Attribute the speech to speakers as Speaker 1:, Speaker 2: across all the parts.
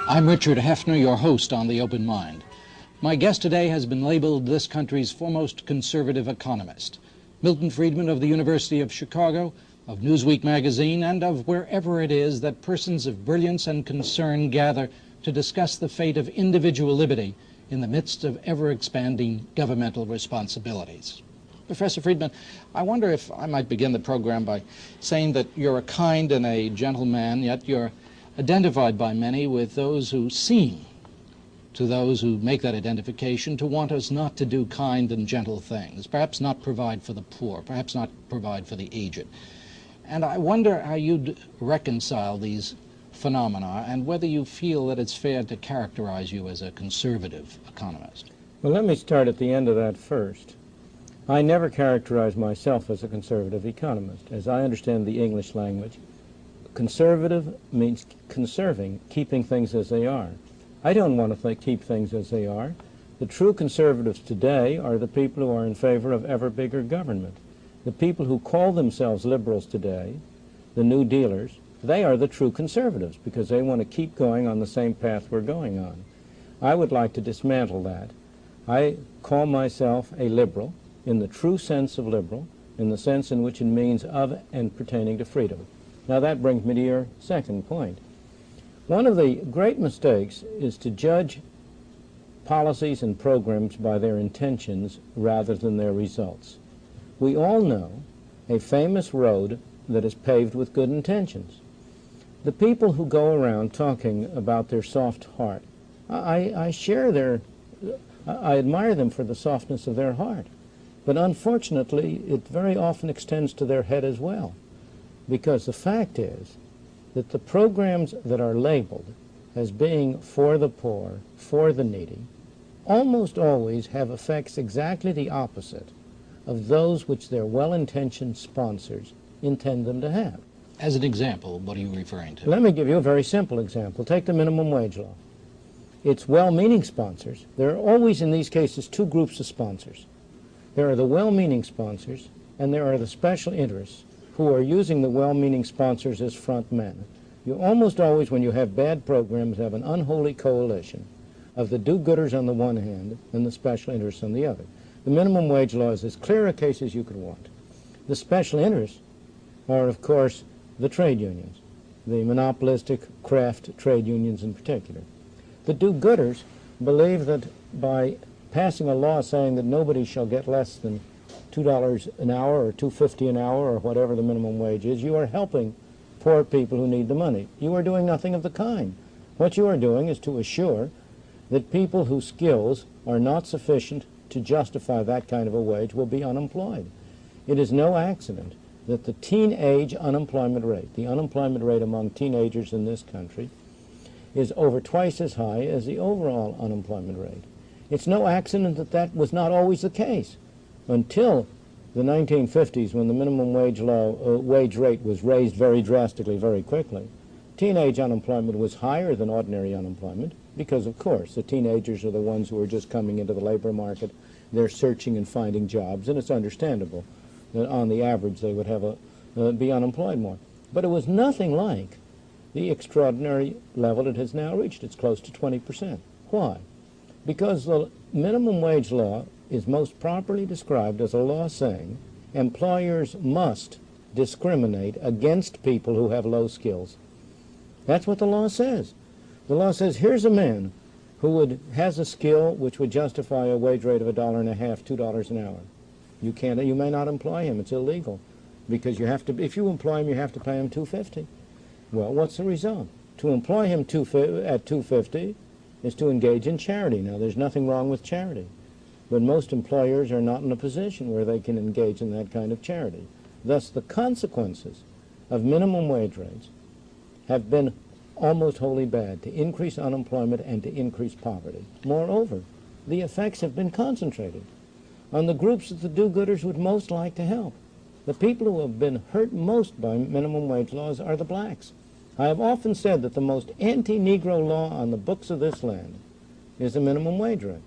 Speaker 1: I'm Richard Hefner, your host on The Open Mind. My guest today has been labeled this country's foremost conservative economist. Milton Friedman of the University of Chicago, of Newsweek magazine, and of wherever it is that persons of brilliance and concern gather to discuss the fate of individual liberty in the midst of ever-expanding governmental responsibilities. Professor Friedman, I wonder if I might begin the program by saying that you're a kind and a gentle man, yet you're identified by many with those who seem, to those who make that identification, to want us not to do kind and gentle things, perhaps not provide for the poor, perhaps not provide for the aged. And I wonder how you'd reconcile these phenomena and whether you feel that it's fair to characterize you as a conservative economist.
Speaker 2: Well, let me start at the end of that first. I never characterize myself as a conservative economist. As I understand the English language, conservative means conserving, keeping things as they are. I don't want to keep things as they are. The true conservatives today are the people who are in favor of ever bigger government. The people who call themselves liberals today, the New Dealers, they are the true conservatives because they want to keep going on the same path we're going on. I would like to dismantle that. I call myself a liberal in the true sense of liberal, in the sense in which it means of and pertaining to freedom. Now that brings me to your second point. One of the great mistakes is to judge policies and programs by their intentions rather than their results. We all know a famous road that is paved with good intentions. The people who go around talking about their soft heart, I admire them for the softness of their heart. But unfortunately, it very often extends to their head as well. Because the fact is that the programs that are labeled as being for the poor, for the needy, almost always have effects exactly the opposite of those which their well-intentioned sponsors intend them to have.
Speaker 1: As an example, what are you referring to?
Speaker 2: Let me give you a very simple example. Take the minimum wage law. It's well-meaning sponsors. There are always in these cases two groups of sponsors. There are the well-meaning sponsors and there are the special interests who are using the well-meaning sponsors as front men. You almost always, when you have bad programs, have an unholy coalition of the do-gooders on the one hand and the special interests on the other. The minimum wage law is as clear a case as you could want. The special interests are, of course, the trade unions, the monopolistic craft trade unions in particular. The do-gooders believe that by passing a law saying that nobody shall get less than $2 an hour or $2.50 an hour or whatever the minimum wage is, you are helping poor people who need the money. You are doing nothing of the kind. What you are doing is to assure that people whose skills are not sufficient to justify that kind of a wage will be unemployed. It is no accident that the teenage unemployment rate, the unemployment rate among teenagers in this country, is over twice as high as the overall unemployment rate. It's no accident that that was not always the case. Until the 1950s, when the minimum wage rate was raised very drastically, very quickly, teenage unemployment was higher than ordinary unemployment because, of course, the teenagers are the ones who are just coming into the labor market. They're searching and finding jobs, and it's understandable that on the average they would have be unemployed more. But it was nothing like the extraordinary level it has now reached. It's close to 20%. Why? Because the minimum wage law is most properly described as a law saying employers must discriminate against people who have low skills. That's what the law says. The law says here's a man who has a skill which would justify a wage rate of $1.50, $2 an hour. You may not employ him. It's illegal because you have to. If you employ him, you have to pay him $2.50. Well, what's the result? To employ him at $2.50 is to engage in charity. Now, there's nothing wrong with charity, but most employers are not in a position where they can engage in that kind of charity. Thus, the consequences of minimum wage rates have been almost wholly bad, to increase unemployment and to increase poverty. Moreover, the effects have been concentrated on the groups that the do-gooders would most like to help. The people who have been hurt most by minimum wage laws are the blacks. I have often said that the most anti-Negro law on the books of this land is the minimum wage rate.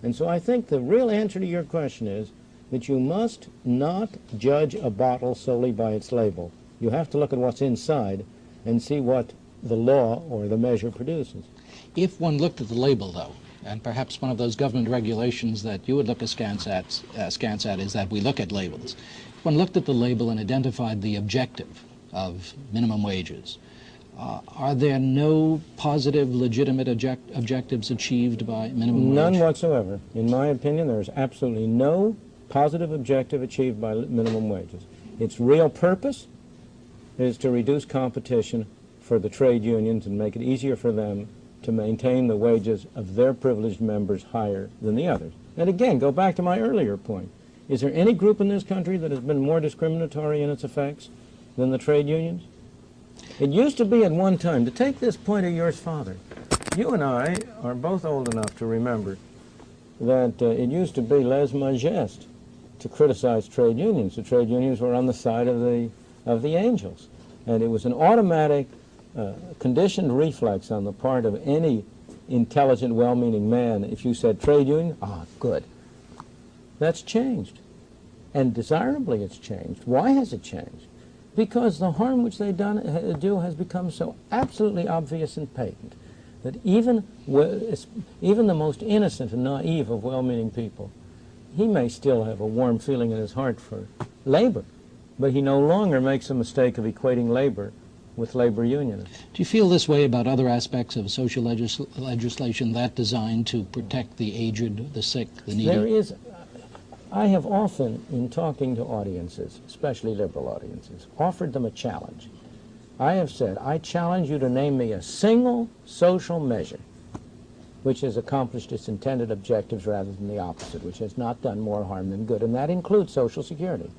Speaker 2: And so I think the real answer to your question is that you must not judge a bottle solely by its label. You have to look at what's inside and see what the law or the measure produces.
Speaker 1: If one looked at the label, though, and perhaps one of those government regulations that you would look askance at is that we look at labels. If one looked at the label and identified the objective of minimum wages, are there no positive, legitimate objectives achieved by minimum wage?
Speaker 2: None whatsoever. In my opinion, there is absolutely no positive objective achieved by minimum wages. Its real purpose is to reduce competition for the trade unions and make it easier for them to maintain the wages of their privileged members higher than the others. And again, go back to my earlier point. Is there any group in this country that has been more discriminatory in its effects than the trade unions? It used to be at one time, to take this point of yours, Father, you and I are both old enough to remember that it used to be lèse-majesté to criticize trade unions. The trade unions were on the side of the angels. And it was an automatic, conditioned reflex on the part of any intelligent, well-meaning man. If you said trade union, good. That's changed. And desirably it's changed. Why has it changed? Because the harm which they do has become so absolutely obvious and patent that even the most innocent and naive of well-meaning people, he may still have a warm feeling in his heart for labor, but he no longer makes a mistake of equating labor with labor unionists.
Speaker 1: Do you feel this way about other aspects of social legislation that designed to protect the aged, the sick, the needy?
Speaker 2: There is. I have often, in talking to audiences, especially liberal audiences, offered them a challenge. I have said, I challenge you to name me a single social measure which has accomplished its intended objectives rather than the opposite, which has not done more harm than good, and that includes Social Security.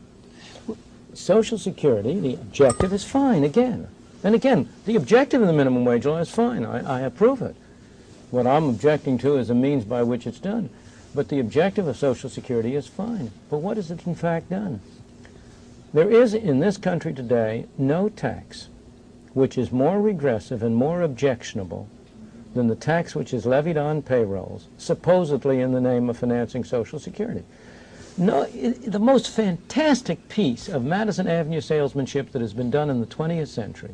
Speaker 2: Social Security, the objective is fine, again. And again, the objective of the minimum wage law is fine. I approve it. What I'm objecting to is the means by which it's done. But the objective of Social Security is fine. But what has it in fact done? There is in this country today no tax which is more regressive and more objectionable than the tax which is levied on payrolls, supposedly in the name of financing Social Security. No, the most fantastic piece of Madison Avenue salesmanship that has been done in the 20th century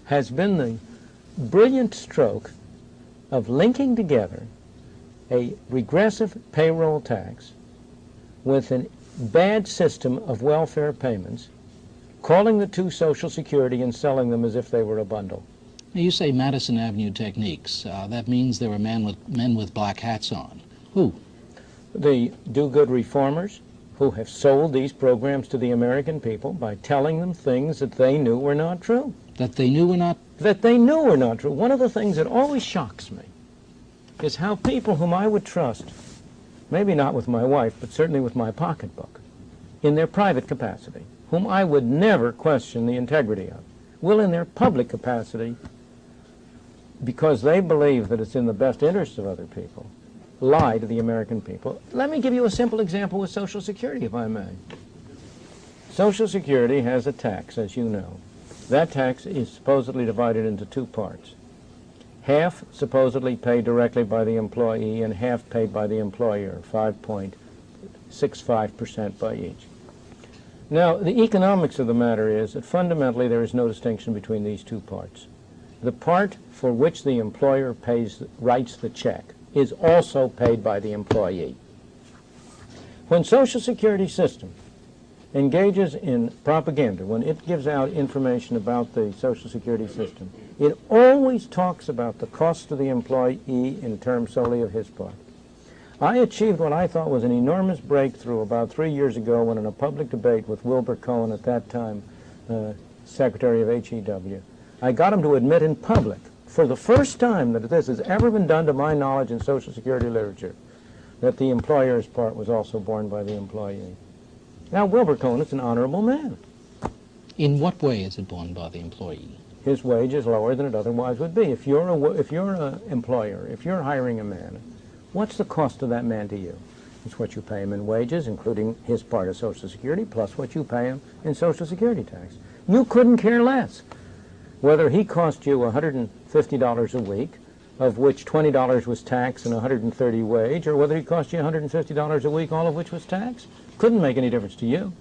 Speaker 2: has been the brilliant stroke of linking together a regressive payroll tax with a bad system of welfare payments, calling the two Social Security and selling them as if they were a bundle.
Speaker 1: You say Madison Avenue techniques. That means there were men with black hats on. Who?
Speaker 2: The do-good reformers who have sold these programs to the American people by telling them things that they knew were not true.
Speaker 1: That they knew were not?
Speaker 2: That they knew were not true. One of the things that always shocks me is how people whom I would trust, maybe not with my wife, but certainly with my pocketbook, in their private capacity, whom I would never question the integrity of, will in their public capacity, because they believe that it's in the best interest of other people, lie to the American people. Let me give you a simple example with Social Security, if I may. Social Security has a tax, as you know. That tax is supposedly divided into two parts. Half supposedly paid directly by the employee and half paid by the employer, 5.65% by each. Now, the economics of the matter is that fundamentally there is no distinction between these two parts. The part for which the employer writes the check is also paid by the employee. When Social Security system engages in propaganda, when it gives out information about the Social Security system, it always talks about the cost to the employee in terms solely of his part. I achieved what I thought was an enormous breakthrough about 3 years ago when in a public debate with Wilbur Cohen, at that time Secretary of HEW, I got him to admit in public, for the first time that this has ever been done to my knowledge in Social Security literature, that the employer's part was also borne by the employee. Now, Wilbur Cohen is an honorable man.
Speaker 1: In what way is it borne by the employee?
Speaker 2: His wage is lower than it otherwise would be. If you're an employer, if you're hiring a man, what's the cost of that man to you? It's what you pay him in wages, including his part of Social Security, plus what you pay him in Social Security tax. You couldn't care less whether he cost you $150 a week, of which $20 was tax and $130 wage, or whether he cost you $150 a week, all of which was tax. Couldn't make any difference to you.